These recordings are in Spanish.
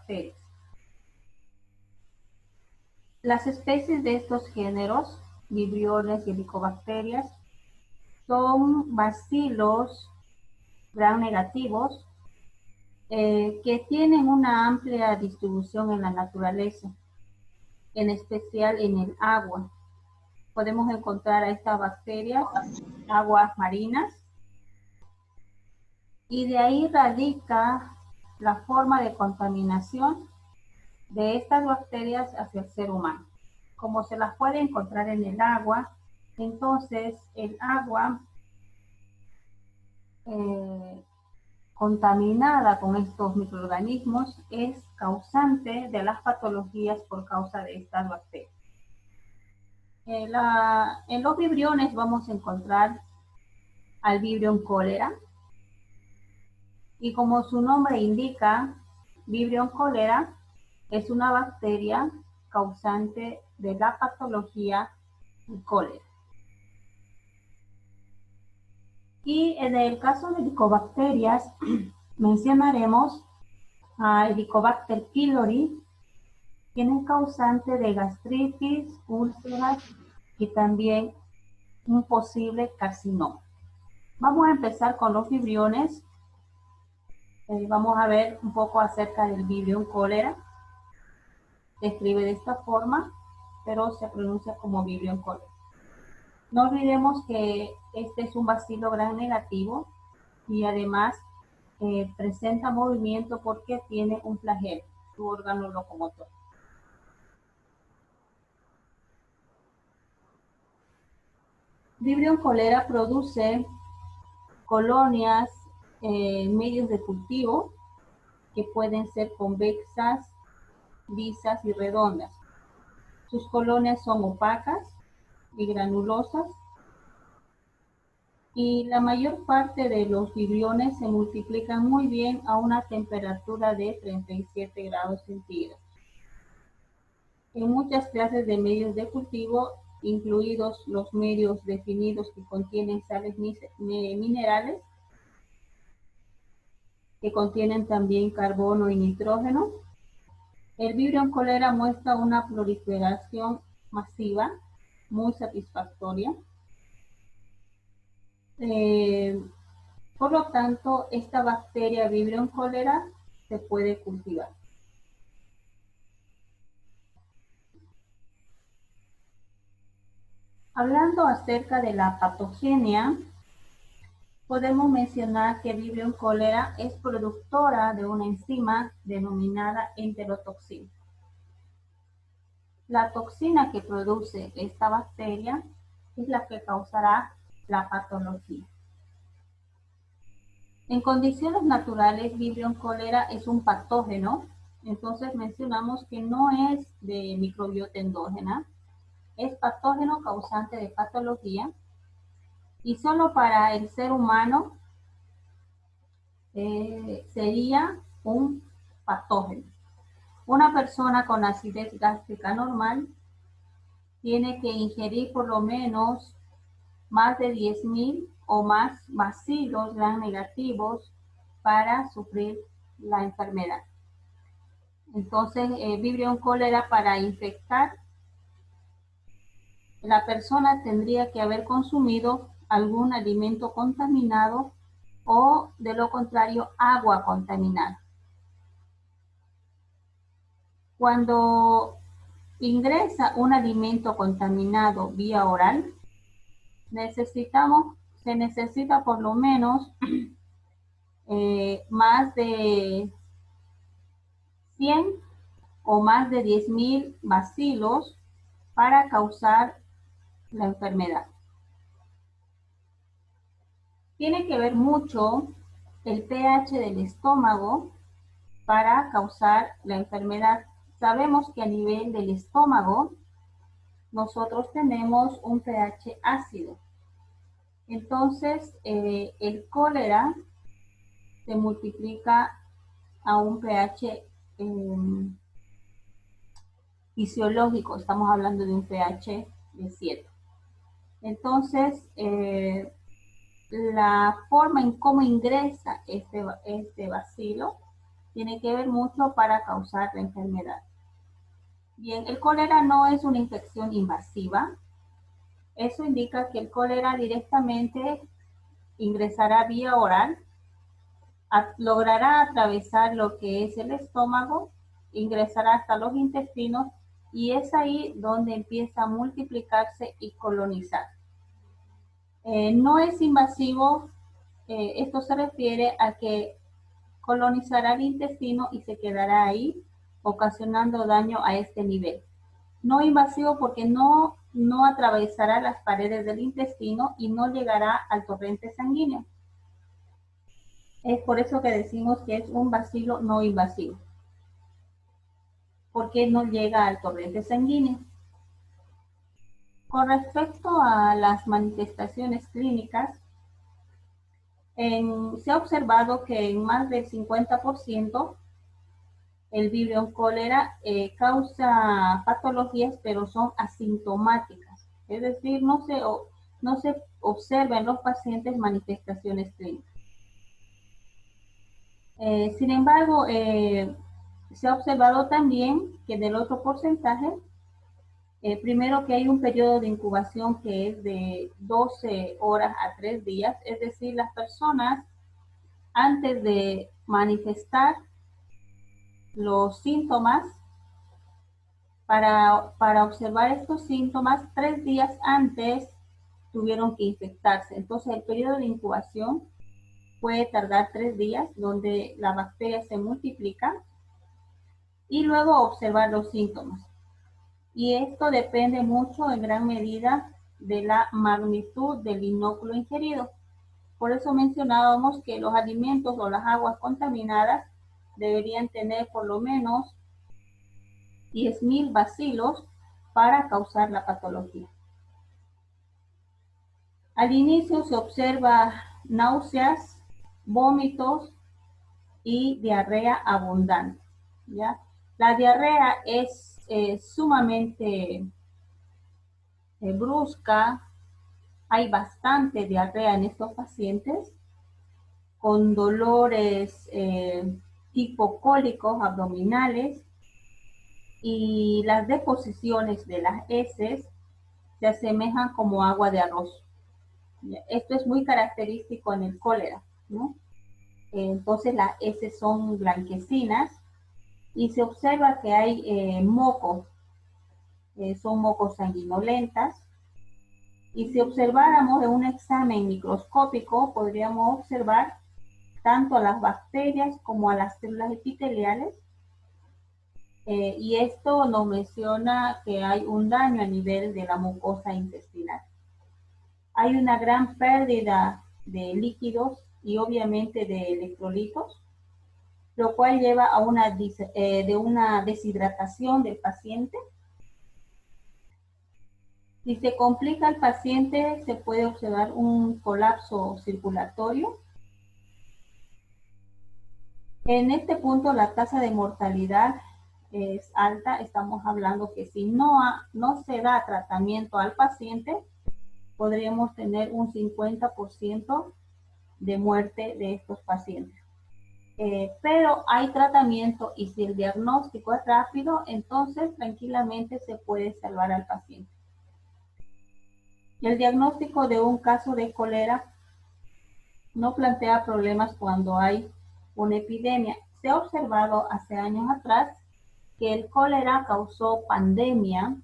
helicobacterias. Las especies de estos géneros, vibriones y helicobacterias, son bacilos gram negativos que tienen una amplia distribución en la naturaleza, en especial en el agua. Podemos encontrar a estas bacterias en aguas marinas, y de ahí radica la forma de contaminación de estas bacterias hacia el ser humano. Como se las puede encontrar en el agua, entonces el agua contaminada con estos microorganismos es causante de las patologías por causa de estas bacterias. En los vibriones vamos a encontrar al Vibrión cólera, y como su nombre indica, Vibrión cólera es una bacteria causante de la patología del cólera. Y en el caso de helicobacterias, mencionaremos a Helicobacter pylori, quien es causante de gastritis, úlceras y también un posible carcinoma. Vamos a empezar con los vibriones. Vamos a ver un poco acerca del Vibrión cólera. Se escribe de esta forma, pero se pronuncia como Vibrión cólera. No olvidemos que este es un bacilo gram negativo y además presenta movimiento porque tiene un flagelo, su órgano locomotor. Vibrión cólera produce colonias en medios de cultivo que pueden ser convexas, lisas y redondas. Sus colonias son opacas y granulosas, y la mayor parte de los vibriones se multiplican muy bien a una temperatura de 37 grados centígrados. En muchas clases de medios de cultivo, incluidos los medios definidos que contienen sales minerales, que contienen también carbono y nitrógeno, el Vibrión cólera muestra una proliferación masiva, muy satisfactoria. Por lo tanto, esta bacteria Vibrión cólera se puede cultivar. Hablando acerca de la patogenia, podemos mencionar que Vibrión cólera es productora de una enzima denominada enterotoxina. La toxina que produce esta bacteria es la que causará la patología. En condiciones naturales, Vibrión cólera es un patógeno, entonces mencionamos que no es de microbiota endógena, es patógeno causante de patología, y solo para el ser humano sería un patógeno. Una persona con acidez gástrica normal tiene que ingerir por lo menos más de 10.000 o más bacilos gram negativos para sufrir la enfermedad. Entonces, Vibrión cólera, para infectar, la persona tendría que haber consumido algún alimento contaminado o, de lo contrario, agua contaminada. Cuando ingresa un alimento contaminado vía oral, se necesita por lo menos más de 100 o más de 10.000 bacilos para causar la enfermedad. Tiene que ver mucho el pH del estómago para causar la enfermedad. Sabemos que a nivel del estómago nosotros tenemos un pH ácido. Entonces, el cólera se multiplica a un pH fisiológico. Estamos hablando de un pH de 7. Entonces, la forma en cómo ingresa este bacilo tiene que ver mucho para causar la enfermedad. Bien, el cólera no es una infección invasiva. Eso indica que el cólera directamente ingresará vía oral, logrará atravesar lo que es el estómago, ingresará hasta los intestinos y es ahí donde empieza a multiplicarse y colonizar. No es invasivo, esto se refiere a que colonizará el intestino y se quedará ahí, ocasionando daño a este nivel. No invasivo porque no atravesará las paredes del intestino y no llegará al torrente sanguíneo. Es por eso que decimos que es un bacilo no invasivo, porque no llega al torrente sanguíneo. Con respecto a las manifestaciones clínicas, se ha observado que en más del 50% el Vibrio cólera causa patologías, pero son asintomáticas. Es decir, no se observan en los pacientes manifestaciones clínicas. Sin embargo, se ha observado también que del otro porcentaje, primero que hay un periodo de incubación que es de 12 horas a 3 días, es decir, las personas antes de manifestar los síntomas, para observar estos síntomas, 3 días antes tuvieron que infectarse. Entonces el periodo de incubación puede tardar 3 días, donde la bacteria se multiplica, y luego observar los síntomas. Y esto depende mucho en gran medida de la magnitud del inóculo ingerido. Por eso mencionábamos que los alimentos o las aguas contaminadas deberían tener por lo menos 10.000 bacilos para causar la patología. Al inicio se observa náuseas, vómitos y diarrea abundante, ¿ya? La diarrea es sumamente brusca. Hay bastante diarrea en estos pacientes con dolores tipo cólicos abdominales, y las deposiciones de las heces se asemejan como agua de arroz. Esto es muy característico en el cólera, ¿no? Entonces las heces son blanquecinas y se observa que hay mocos, son mocos sanguinolentas. Y si observáramos en un examen microscópico, podríamos observar tanto a las bacterias como a las células epiteliales. Y esto nos menciona que hay un daño a nivel de la mucosa intestinal. Hay una gran pérdida de líquidos y obviamente de electrolitos, lo cual lleva a una deshidratación del paciente. Si se complica el paciente, se puede observar un colapso circulatorio. En este punto, la tasa de mortalidad es alta. Estamos hablando que si no se da tratamiento al paciente, podríamos tener un 50% de muerte de estos pacientes. Pero hay tratamiento, y si el diagnóstico es rápido, entonces tranquilamente se puede salvar al paciente. El diagnóstico de un caso de cólera no plantea problemas cuando hay una epidemia. Se ha observado hace años atrás que el cólera causó pandemia,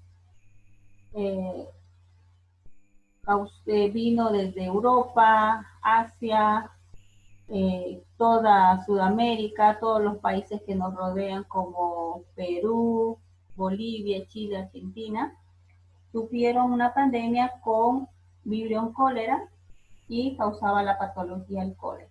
vino desde Europa, Asia, toda Sudamérica, todos los países que nos rodean como Perú, Bolivia, Chile, Argentina, sufrieron una pandemia con Vibrio cólera y causaba la patología del cólera.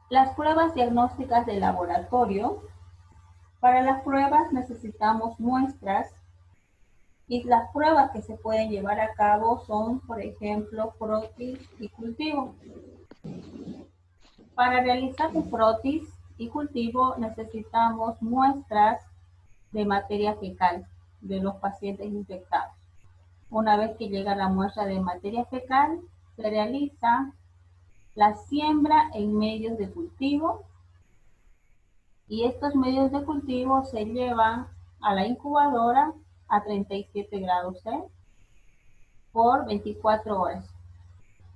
Las pruebas diagnósticas de laboratorio. Para las pruebas necesitamos muestras, y las pruebas que se pueden llevar a cabo son, por ejemplo, frotis y cultivo. Para realizar un frotis y cultivo necesitamos muestras de materia fecal de los pacientes infectados. Una vez que llega la muestra de materia fecal, se realiza la siembra en medios de cultivo y estos medios de cultivo se llevan a la incubadora a 37 grados C por 24 horas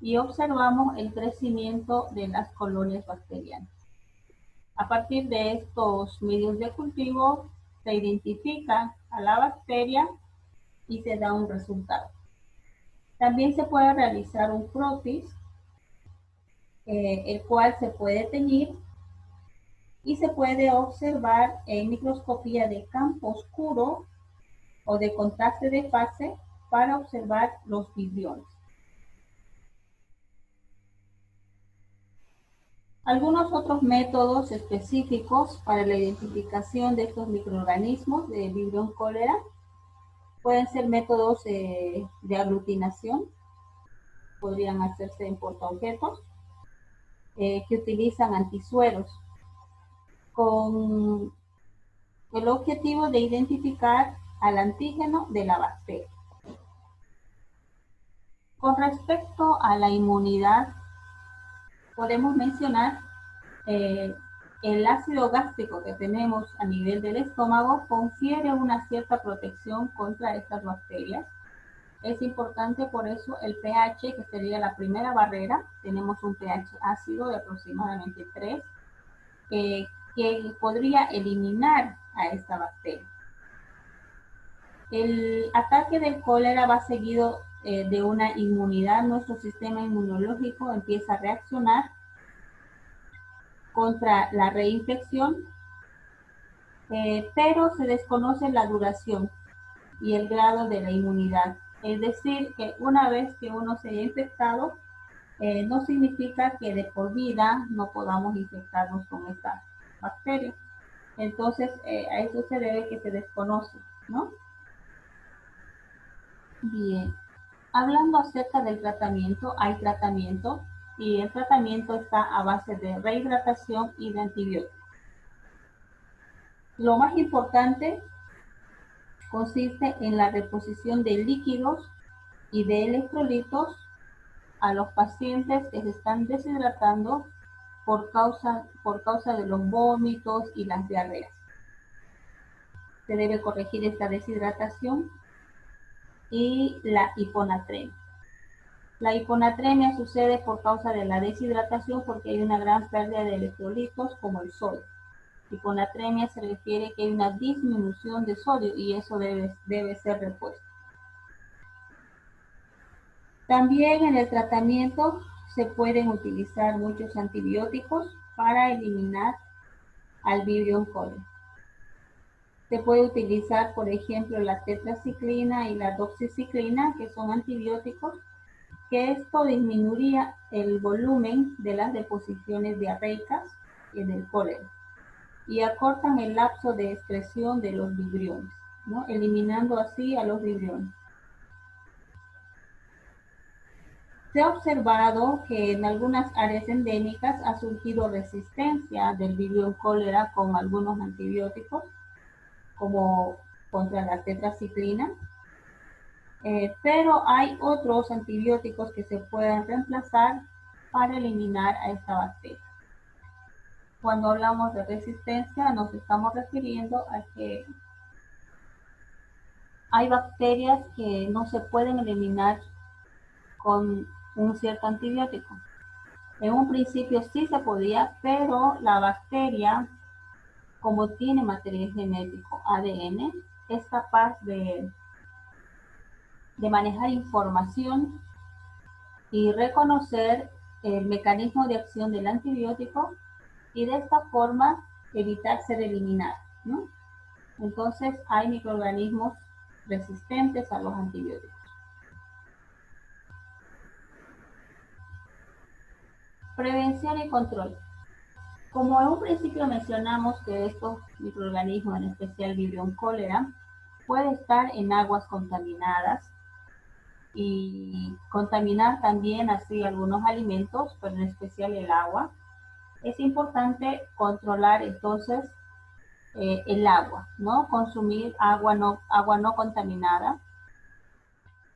y observamos el crecimiento de las colonias bacterianas. A partir de estos medios de cultivo se identifica a la bacteria y se da un resultado. También se puede realizar un croquis, el cual se puede teñir y se puede observar en microscopía de campo oscuro o de contraste de fase para observar los vibriones. Algunos otros métodos específicos para la identificación de estos microorganismos de Vibrio cólera pueden ser métodos de aglutinación, podrían hacerse en portaobjetos, que utilizan antisueros con el objetivo de identificar al antígeno de la bacteria. Con respecto a la inmunidad, podemos mencionar el ácido gástrico que tenemos a nivel del estómago confiere una cierta protección contra estas bacterias. Es importante por eso el pH, que sería la primera barrera. Tenemos un pH ácido de aproximadamente 3, que podría eliminar a esta bacteria. El ataque del cólera va seguido de una inmunidad. Nuestro sistema inmunológico empieza a reaccionar contra la reinfección, pero se desconoce la duración y el grado de la inmunidad. Es decir, que una vez que uno se haya infectado, no significa que de por vida no podamos infectarnos con esta bacteria. Entonces, a eso se debe que se desconoce, ¿no? Bien, hablando acerca del tratamiento, hay tratamiento y el tratamiento está a base de rehidratación y de antibióticos. Lo más importante consiste en la reposición de líquidos y de electrolitos a los pacientes que se están deshidratando por causa de los vómitos y las diarreas. Se debe corregir esta deshidratación y la hiponatremia. La hiponatremia sucede por causa de la deshidratación porque hay una gran pérdida de electrolitos como el sodio. Hiponatremia se refiere que hay una disminución de sodio y eso debe ser repuesto. También en el tratamiento se pueden utilizar muchos antibióticos para eliminar al Vibrio cólera. Se puede utilizar, por ejemplo, la tetraciclina y la doxiciclina, que son antibióticos, que esto disminuiría el volumen de las deposiciones diarreicas en el cólera y acortan el lapso de excreción de los vibriones, ¿no? Eliminando así a los vibriones. Se ha observado que en algunas áreas endémicas ha surgido resistencia del Vibrio cólera con algunos antibióticos, como contra la tetraciclina, pero hay otros antibióticos que se pueden reemplazar para eliminar a esta bacteria. Cuando hablamos de resistencia nos estamos refiriendo a que hay bacterias que no se pueden eliminar con un cierto antibiótico. En un principio sí se podía, pero la bacteria, como tiene material genético, ADN, es capaz de manejar información y reconocer el mecanismo de acción del antibiótico y de esta forma evitar ser eliminada, ¿no? Entonces hay microorganismos resistentes a los antibióticos. Prevención y control. Como en un principio mencionamos que estos microorganismos, en especial Vibrio cólera, puede estar en aguas contaminadas y contaminar también así algunos alimentos, pero en especial el agua. Es importante controlar entonces el agua, ¿no? Consumir agua no contaminada.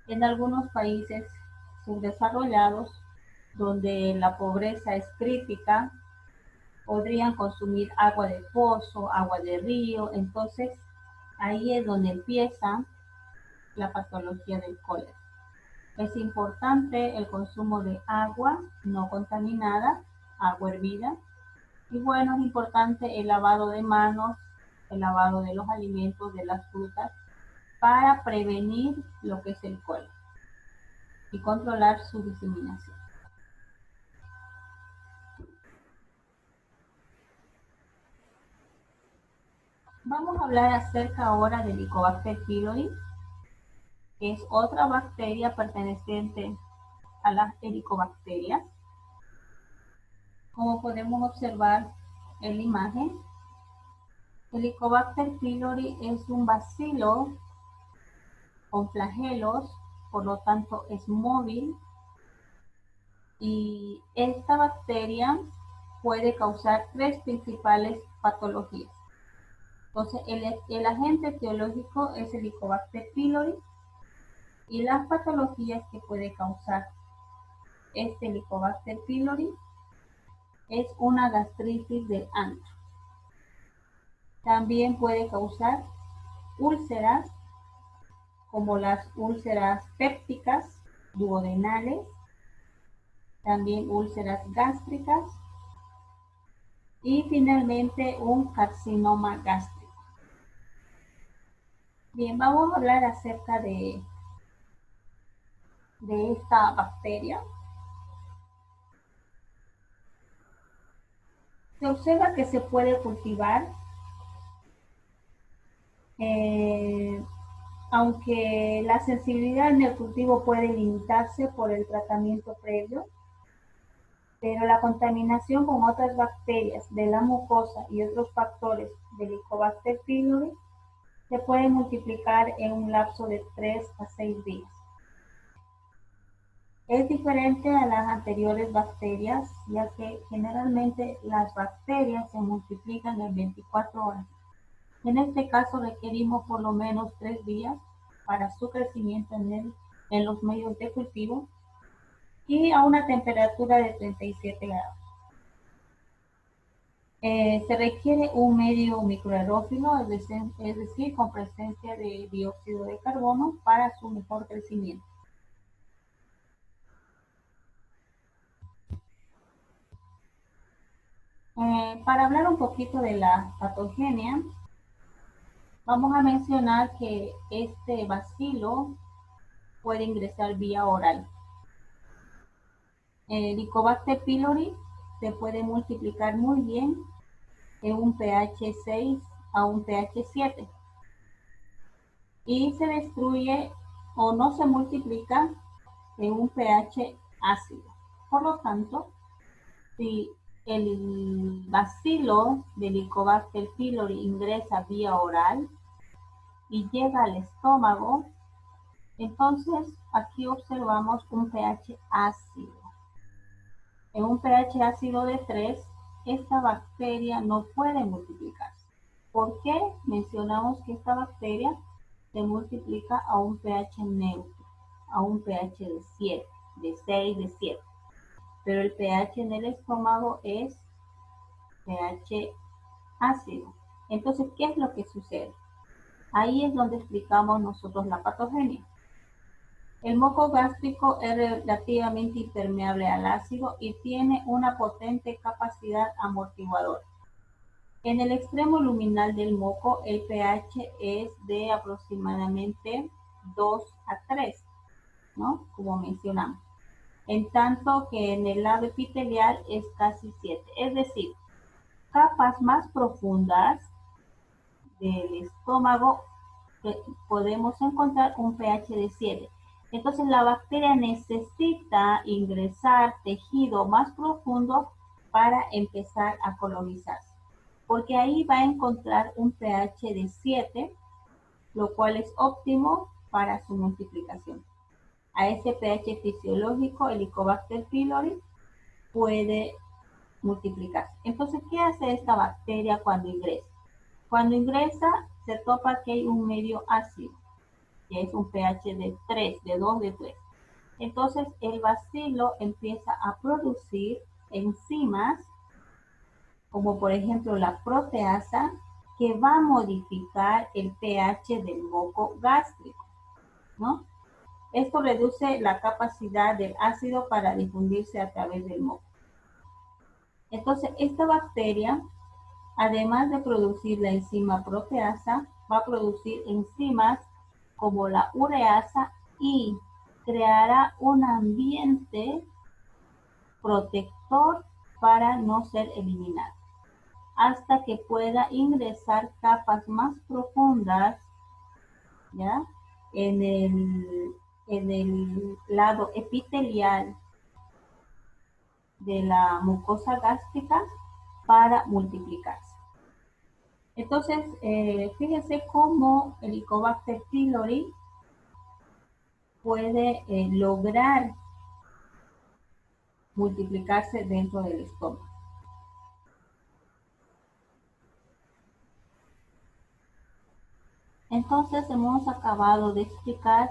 En algunos países subdesarrollados, donde la pobreza es crítica, podrían consumir agua de pozo, agua de río. Entonces ahí es donde empieza la patología del cólera. Es importante el consumo de agua no contaminada, agua hervida. Y bueno, es importante el lavado de manos, el lavado de los alimentos, de las frutas, para prevenir lo que es el cólera y controlar su diseminación. Vamos a hablar acerca ahora del Helicobacter pylori, que es otra bacteria perteneciente a las helicobacterias. Como podemos observar en la imagen, el Helicobacter pylori es un bacilo con flagelos, por lo tanto es móvil, y esta bacteria puede causar tres principales patologías. Entonces, el agente etiológico es el Helicobacter pylori, y las patologías que puede causar este Helicobacter pylori es una gastritis del antro. También puede causar úlceras, como las úlceras pépticas, duodenales, también úlceras gástricas y finalmente un carcinoma gástrico. Bien, vamos a hablar acerca de esta bacteria. Se observa que se puede cultivar, aunque la sensibilidad en el cultivo puede limitarse por el tratamiento previo, pero la contaminación con otras bacterias de la mucosa y otros factores del Helicobacter pylori se puede multiplicar en un lapso de 3 a 6 días. Es diferente a las anteriores bacterias, ya que generalmente las bacterias se multiplican en 24 horas. En este caso requerimos por lo menos 3 días para su crecimiento en los medios de cultivo y a una temperatura de 37 grados. Se requiere un medio microaerófilo, es decir, con presencia de dióxido de carbono para su mejor crecimiento. Para hablar un poquito de la patogenia, vamos a mencionar que este bacilo puede ingresar vía oral. El Helicobacter pylori se puede multiplicar muy bien en un pH 6 a un pH 7 y se destruye o no se multiplica en un pH ácido. Por lo tanto, si el bacilo del Helicobacter pylori ingresa vía oral y llega al estómago, entonces aquí observamos un pH ácido. En un pH ácido de 3, esta bacteria no puede multiplicarse. ¿Por qué? Mencionamos que esta bacteria se multiplica a un pH neutro, a un pH de 7, de 6, de 7. Pero el pH en el estómago es pH ácido. Entonces, ¿qué es lo que sucede? Ahí es donde explicamos nosotros la patogenia. El moco gástrico es relativamente impermeable al ácido y tiene una potente capacidad amortiguadora. En el extremo luminal del moco, el pH es de aproximadamente 2 a 3, ¿no? Como mencionamos. En tanto que en el lado epitelial es casi 7. Es decir, capas más profundas del estómago podemos encontrar un pH de 7. Entonces la bacteria necesita ingresar tejido más profundo para empezar a colonizarse, porque ahí va a encontrar un pH de 7, lo cual es óptimo para su multiplicación. A ese pH fisiológico, el Helicobacter pylori puede multiplicarse. Entonces, ¿qué hace esta bacteria cuando ingresa? Cuando ingresa, se topa que hay un medio ácido, que es un pH de 3, de 2, de 3. Entonces el bacilo empieza a producir enzimas, como por ejemplo la proteasa, que va a modificar el pH del moco gástrico, ¿no? Esto reduce la capacidad del ácido para difundirse a través del moco. Entonces, esta bacteria, además de producir la enzima proteasa, va a producir enzimas como la ureasa y creará un ambiente protector para no ser eliminado, hasta que pueda ingresar capas más profundas, ¿ya? En el lado epitelial de la mucosa gástrica para multiplicarse. Entonces, fíjense cómo el Helicobacter pylori puede lograr multiplicarse dentro del estómago. Entonces, hemos acabado de explicar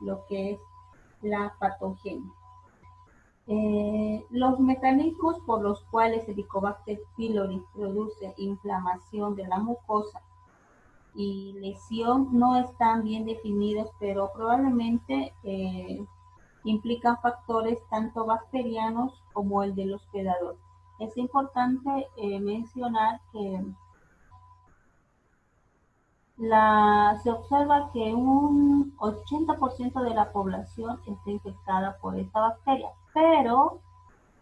lo que es la patogenia. Los mecanismos por los cuales el Helicobacter pylori produce inflamación de la mucosa y lesión no están bien definidos, pero probablemente implican factores tanto bacterianos como el del hospedador. Es importante mencionar que se observa que un 80% de la población está infectada por esta bacteria, pero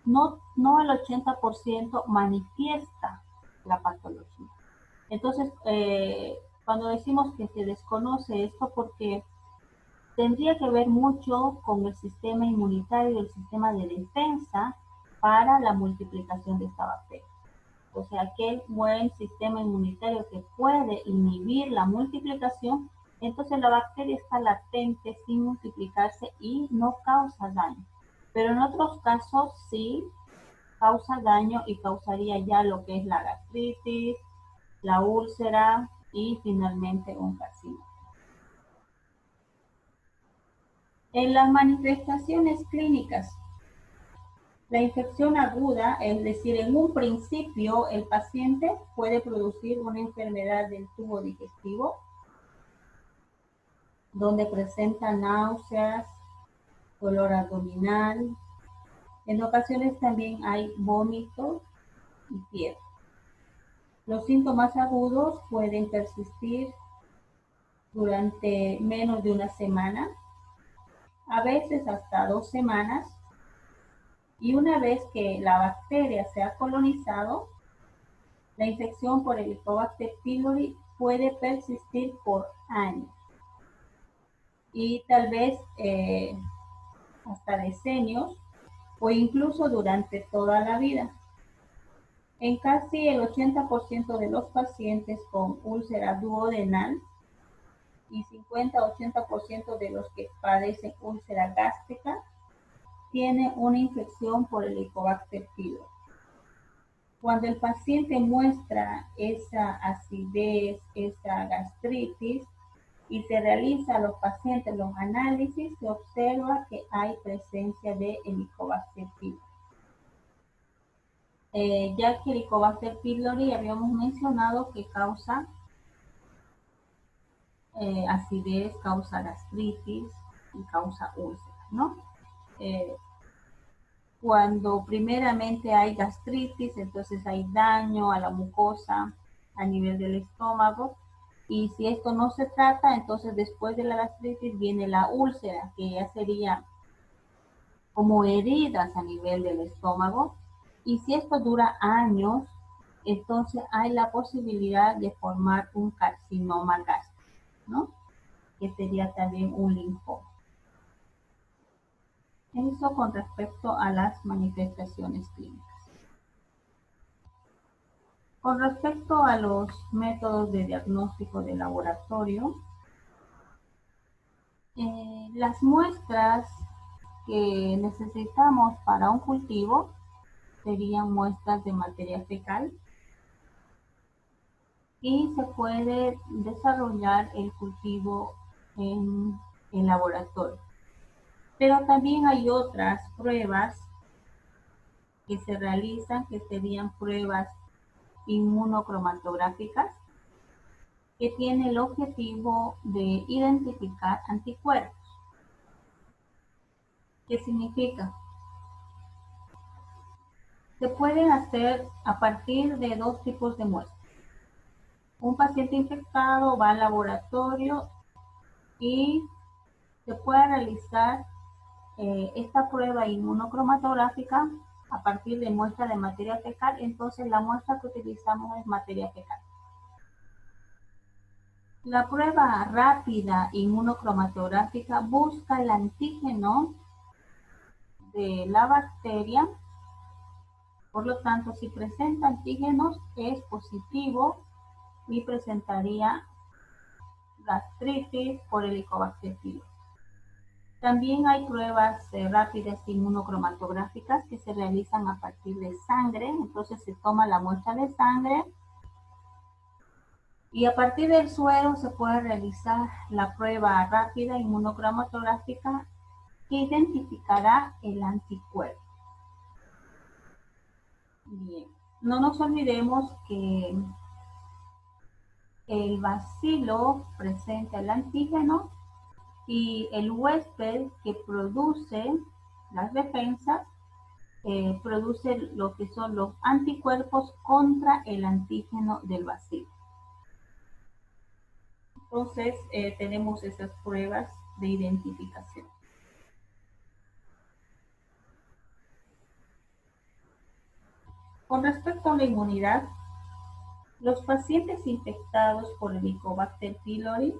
no el 80% manifiesta la patología. Entonces, cuando decimos que se desconoce esto, porque tendría que ver mucho con el sistema inmunitario y el sistema de defensa para la multiplicación de esta bacteria. O sea, aquel buen sistema inmunitario que puede inhibir la multiplicación, entonces la bacteria está latente sin multiplicarse y no causa daño. Pero en otros casos sí causa daño y causaría ya lo que es la gastritis, la úlcera y finalmente un carcinoma. En las manifestaciones clínicas, la infección aguda, es decir, en un principio el paciente puede producir una enfermedad del tubo digestivo, donde presenta náuseas, dolor abdominal. En ocasiones también hay vómito y fiebre. Los síntomas agudos pueden persistir durante menos de una semana, a veces hasta 2 semanas, y una vez que la bacteria se ha colonizado, la infección por el Helicobacter pylori puede persistir por años y tal vez hasta decenios o incluso durante toda la vida. En casi el 80% de los pacientes con úlcera duodenal y 50-80% de los que padecen úlcera gástrica tiene una infección por el Helicobacter pylori. Cuando el paciente muestra esa acidez, esa gastritis, y se realiza a los pacientes los análisis, se observa que hay presencia de Helicobacter pylori. Ya que Helicobacter pylori habíamos mencionado que causa acidez, causa gastritis y causa úlcera, ¿no? Cuando primeramente hay gastritis, entonces hay daño a la mucosa a nivel del estómago, y si esto no se trata, entonces después de la gastritis viene la úlcera, que ya sería como heridas a nivel del estómago, y si esto dura años, entonces hay la posibilidad de formar un carcinoma gástrico, ¿no? Que sería también un linfoma. Eso con respecto a las manifestaciones clínicas. Con respecto a los métodos de diagnóstico de laboratorio, las muestras que necesitamos para un cultivo serían muestras de materia fecal y se puede desarrollar el cultivo en laboratorio. Pero también hay otras pruebas que se realizan, que serían pruebas inmunocromatográficas, que tiene el objetivo de identificar anticuerpos. ¿Qué significa? Se pueden hacer a partir de dos tipos de muestras. Un paciente infectado va al laboratorio y se puede realizar esta prueba inmunocromatográfica a partir de muestra de materia fecal. Entonces la muestra que utilizamos es materia fecal. La prueba rápida inmunocromatográfica busca el antígeno de la bacteria. Por lo tanto, si presenta antígenos es positivo y presentaría gastritis por Helicobacter pylori. También hay pruebas rápidas inmunocromatográficas que se realizan a partir de sangre. Entonces se toma la muestra de sangre y a partir del suero se puede realizar la prueba rápida inmunocromatográfica que identificará el anticuerpo. Bien, no nos olvidemos que el bacilo presenta el antígeno y el huésped que produce las defensas produce lo que son los anticuerpos contra el antígeno del bacilo. Entonces tenemos esas pruebas de identificación. Con respecto a la inmunidad, los pacientes infectados por Helicobacter pylori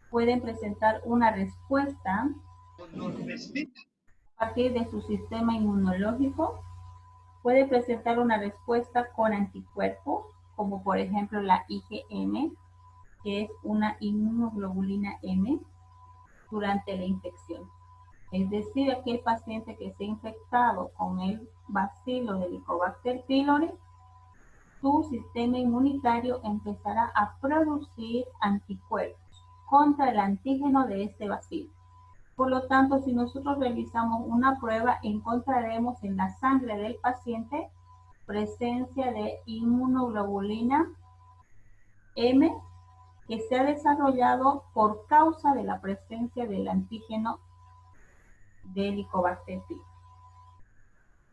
pueden presentar una respuesta a partir de su sistema inmunológico. Puede presentar una respuesta con anticuerpos, como por ejemplo la IgM, que es una inmunoglobulina M, durante la infección. Es decir, aquel paciente que esté infectado con el bacilo de Helicobacter pylori, su sistema inmunitario empezará a producir anticuerpos contra el antígeno de este bacilo. Por lo tanto, si nosotros realizamos una prueba, encontraremos en la sangre del paciente presencia de inmunoglobulina M que se ha desarrollado por causa de la presencia del antígeno de Helicobacter pylori.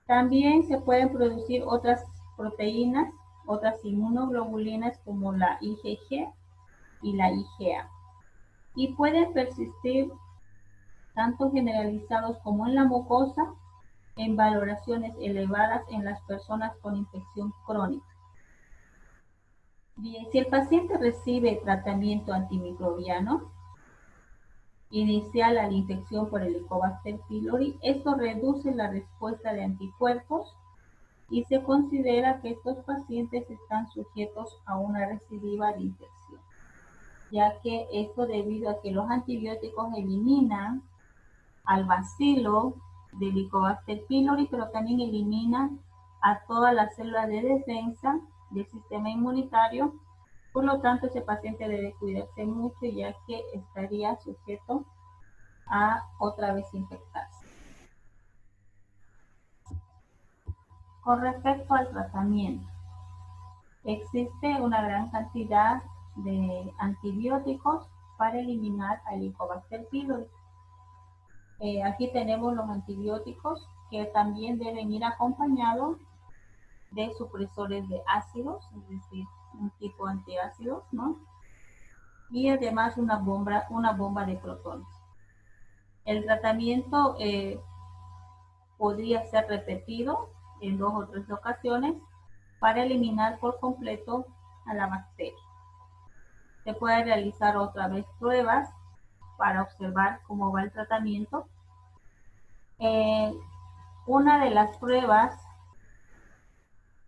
También se pueden producir otras proteínas, otras inmunoglobulinas como la IgG y la IgA. Y pueden persistir tanto generalizados como en la mucosa en valoraciones elevadas en las personas con infección crónica. Bien, si el paciente recibe tratamiento antimicrobiano inicial a la infección por Helicobacter pylori, esto reduce la respuesta de anticuerpos y se considera que estos pacientes están sujetos a una recidiva de infección, ya que esto debido a que los antibióticos eliminan al bacilo de Helicobacter pylori, pero también eliminan a todas las células de defensa del sistema inmunitario. Por lo tanto, ese paciente debe cuidarse mucho, ya que estaría sujeto a otra vez infectarse. Con respecto al tratamiento, existe una gran cantidad de antibióticos para eliminar a Helicobacter pylori. Aquí tenemos los antibióticos que también deben ir acompañados de supresores de ácidos, es decir, un tipo antiácidos, ¿no? Y además una bomba de protones. El tratamiento podría ser repetido en 2 o 3 ocasiones para eliminar por completo a la bacteria. Se puede realizar otra vez pruebas para observar cómo va el tratamiento. Una de las pruebas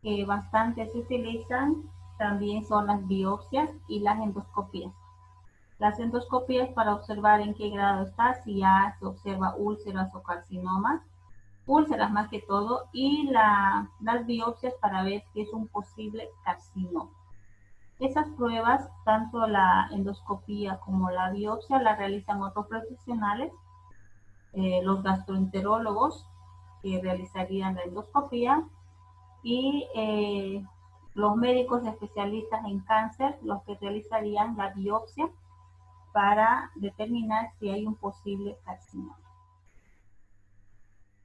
que bastante se utilizan también son las biopsias y las endoscopías. Las endoscopías para observar en qué grado está, si ya se observa úlceras o carcinomas, úlceras más que todo, y las biopsias para ver si es un posible carcinoma. Esas pruebas, tanto la endoscopía como la biopsia, las realizan otros profesionales los gastroenterólogos que realizarían la endoscopía y los médicos especialistas en cáncer, los que realizarían la biopsia para determinar si hay un posible carcinoma.